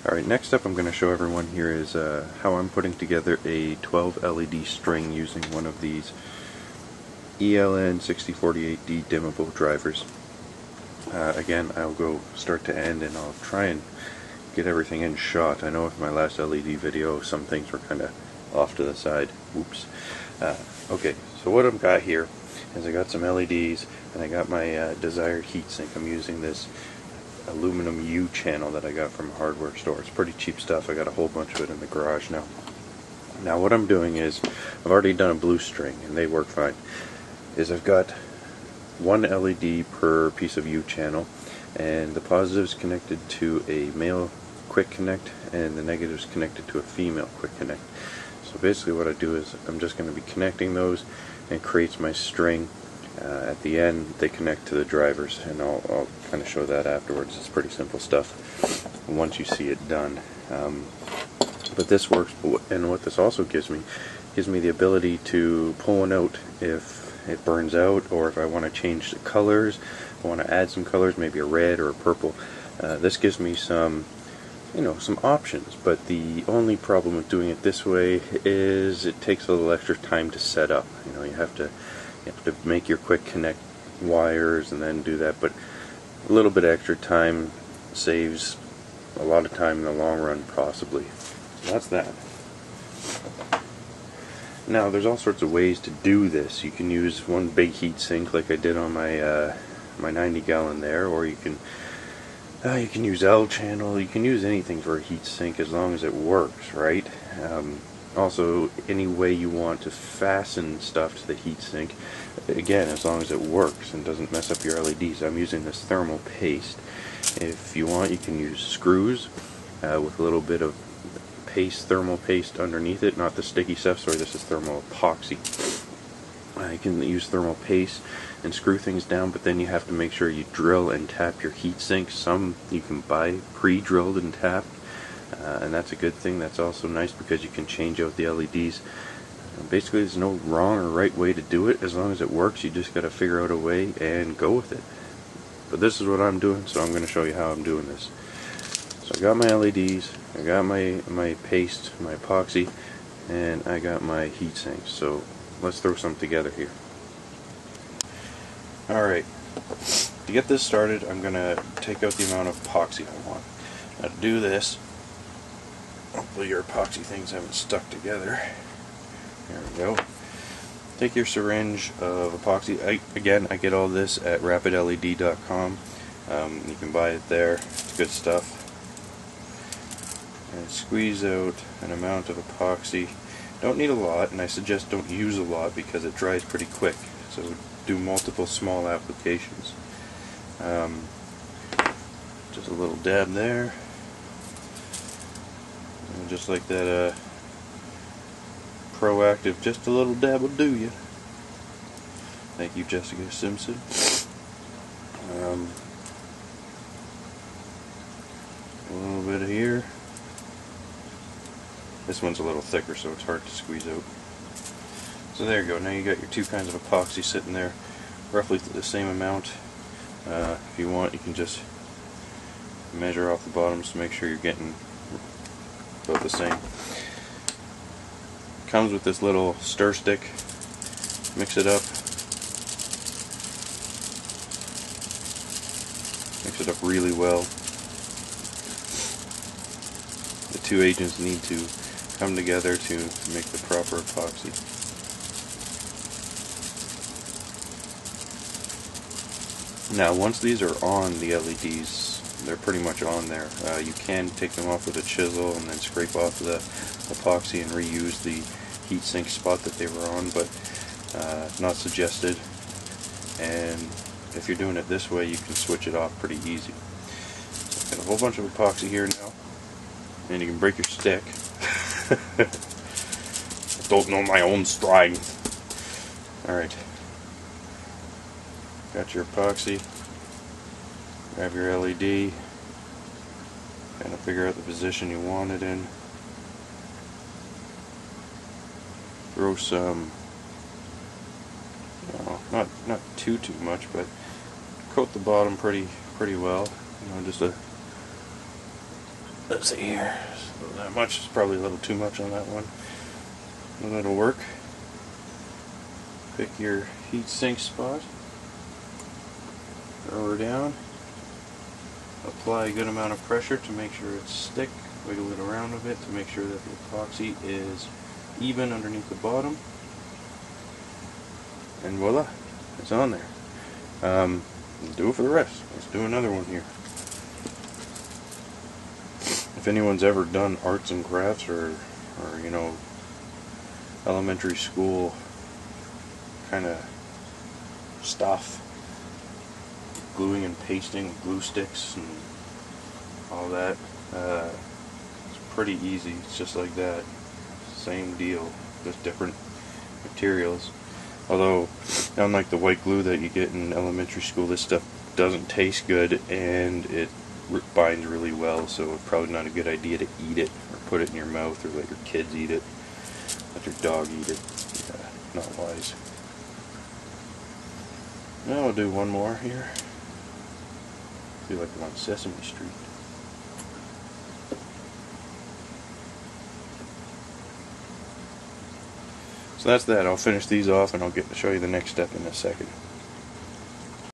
Alright, next up I'm going to show everyone here is how I'm putting together a 12 LED string using one of these ELN 6048D dimmable drivers. Again, I'll go start to end and I'll try and get everything in shot. I know with my last LED video some things were kind of off to the side. Oops. Okay, so what I've got here is I got some LEDs and I got my desired heatsink. I'm using this aluminum U channel that I got from a hardware store. It's pretty cheap stuff. I got a whole bunch of it in the garage now. Now what I'm doing is, I've already done a blue string and they work fine, is I've got one LED per piece of U channel, and the positive is connected to a male quick connect and the negative is connected to a female quick connect. So basically what I do is I'm just going to be connecting those and it creates my string. At the end they connect to the drivers, and I'll kind of show that afterwards. It's pretty simple stuff once you see it done. But this works, and what this also gives me the ability to pull one out if it burns out, or if I want to change the colors, I want to add some colors, maybe a red or a purple. This gives me some options, but the only problem with doing it this way is it takes a little extra time to set up. You have to make your quick connect wires and then do that, but a little bit extra time saves a lot of time in the long run, possibly. So that's that. Now there's all sorts of ways to do this. You can use one big heat sink like I did on my my 90 gallon there, or you can use L channel. You can use anything for a heat sink as long as it works, right? Also, any way you want to fasten stuff to the heat sink, again, as long as it works and doesn't mess up your LEDs. I'm using this thermal paste. If you want, you can use screws with a little bit of paste, thermal paste underneath it, not the sticky stuff. Sorry, this is thermal epoxy. You can use thermal paste and screw things down, but then you have to make sure you drill and tap your heat sink. Some you can buy pre-drilled and tapped. And that's a good thing. That's also nice because you can change out the LEDs. Basically, there's no wrong or right way to do it. As long as it works, you just got to figure out a way and go with it. But this is what I'm doing, so I'm going to show you how I'm doing this. So I got my LEDs, I got my paste, my epoxy, and I got my heat sinks. So let's throw some together here. Alright, to get this started, I'm going to take out the amount of epoxy I want. Now to do this, hopefully your epoxy things haven't stuck together. There we go. Take your syringe of epoxy. I get all this at rapidled.com. You can buy it there. It's good stuff. And squeeze out an amount of epoxy. Don't need a lot, and I suggest don't use a lot because it dries pretty quick. So do multiple small applications. Just a little dab there. And just like that proactive, just a little dab will do you. Thank you, Jessica Simpson. A little bit of here. This one's a little thicker, so it's hard to squeeze out. So there you go. Now you got your two kinds of epoxy sitting there, roughly the same amount. If you want, you can just measure off the bottoms to make sure you're getting about the same. Comes with this little stir stick. Mix it up. Mix it up really well. The two agents need to come together to make the proper epoxy. Now once these are on the LEDs, they're pretty much on there. You can take them off with a chisel and then scrape off the epoxy and reuse the heatsink spot that they were on, but not suggested. And if you're doing it this way, you can switch it off pretty easy. So got a whole bunch of epoxy here now, and you can break your stick. I don't know my own strength. Alright. Got your epoxy. Grab your LED. Kind of figure out the position you want it in. Throw some, not too much, but coat the bottom pretty well. Just a let's see here. So that much is probably a little too much on that one. Well, that'll work. Pick your heat sink spot. Throw her down. Apply a good amount of pressure to make sure it's thick. Wiggle it around a bit to make sure that the epoxy is even underneath the bottom. And voila, it's on there. Let's do it for the rest. Let's do another one here. If anyone's ever done arts and crafts or you know, elementary school kind of stuff, gluing and pasting, glue sticks and all that, it's pretty easy. It's just like that. Same deal, just different materials. Although, unlike the white glue that you get in elementary school, this stuff doesn't taste good and it binds really well, so it's probably not a good idea to eat it or put it in your mouth or let your kids eat it, let your dog eat it. Not wise. Now I'll do one more here. I feel like I'm on Sesame Street. So that's that. I'll finish these off and I'll get to show you the next step in a second.